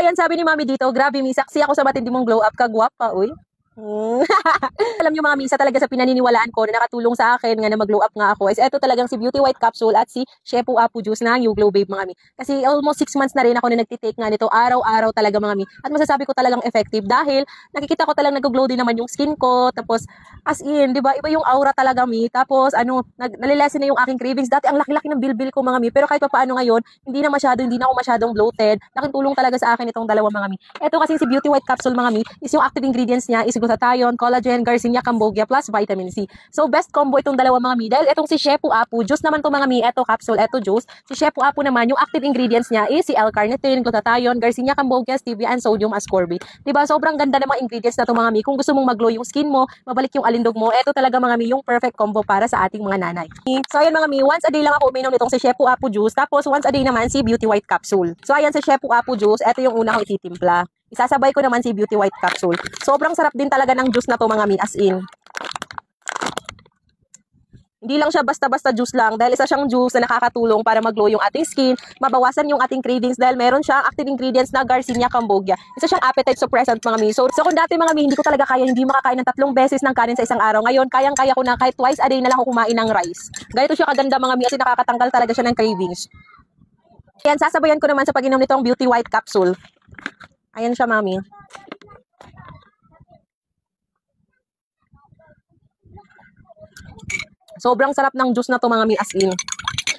Ayan, sabi ni Mami dito, grabe mi, saksi ako sa matindi mong glow up, kagwapa, uy. Alam niyo mga misa talaga sa pinaniniwalaan ko na nakatulong sa akin nga na mag-glow up nga ako is eto talagang si Beauty White Capsule at si Shepu Apu Juice na yung Glow Babe mga mi. Kasi almost 6 months na rin ako na nagtitake nga nito araw-araw talaga mga mi. At masasabi ko talagang effective dahil nakikita ko talagang nag-glow din naman yung skin ko. Tapos as in, di ba, iba yung aura talaga mi. Tapos nalilessen na yung aking cravings. Dati ang laki-laki ng bilbil ko mga mi. Pero kahit pa paano ngayon, hindi na ako masyadong bloated. Laking tulong talaga sa akin itong dalawa mga mi. Eto kasi si Beauty White Capsule mga mi is yung active ingredients niya is glutathione, collagen, Garcinia cambogia plus vitamin C. So best combo itong dalawa mga mi. Dahil itong si Shepu Apu Juice naman to mga mi, eto capsule, eto juice. Si Shepu Apu naman yung active ingredients niya is si L-carnitine, glutathione, Garcinia cambogia, stevia and sodium ascorbate. 'Di ba? Sobrang ganda ng mga ingredients na to mga mi. Kung gusto mong mag-glow yung skin mo, mabalik yung alindog mo, eto talaga mga mi yung perfect combo para sa ating mga nanay. So ayan mga mi, once a day lang ako uminom nitong si Shepu Apu Juice, tapos once a day naman si Beauty White Capsule. So ayan si Shepu Apu Juice, eto yung una kong ititimpla. Isasabay ko naman si Beauty White Capsule. Sobrang sarap din talaga ng juice na to mga mi, as in. Hindi lang siya basta-basta juice lang dahil isa siyang juice na nakakatulong para mag-glow yung ating skin, mabawasan yung ating cravings dahil meron siyang active ingredients na Garcinia cambogia. Isa siyang appetite suppressant mga mi. So kung dati mga mi, hindi ko talaga kaya, hindi makakain ng 3 beses ng kanin sa isang araw. Ngayon, kayang-kaya ko na kahit twice a day na lang ako kumain ng rice. Ganito siya kaganda mga mi kasi nakakatanggal talaga siya ng cravings. Ayan, sasabayan ko naman sa pag-inom nitong Beauty White Capsule. Ayan siya, mami. Sobrang sarap ng juice na to mga mi, as in.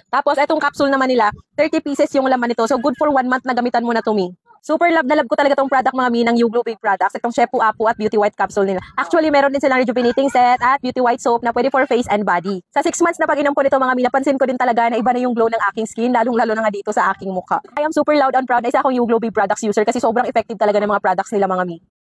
Tapos, etong capsule naman nila, 30 pieces yung laman nito. So, good for 1 month na gamitan mo na to, mi. Super love na love ko talaga tong product mga mi ng Glow Babe products. Itong Shepu Apu at Beauty White Capsule nila. Actually, meron din silang rejuvenating set at Beauty White soap na pwede for face and body. Sa 6 months na pag-inom ko nito mga mi, napansin ko din talaga na iba na yung glow ng aking skin, lalong-lalo na nga dito sa aking mukha. I am super loud and proud na isa akong Glow Babe products user kasi sobrang effective talaga ng mga products nila mga mi.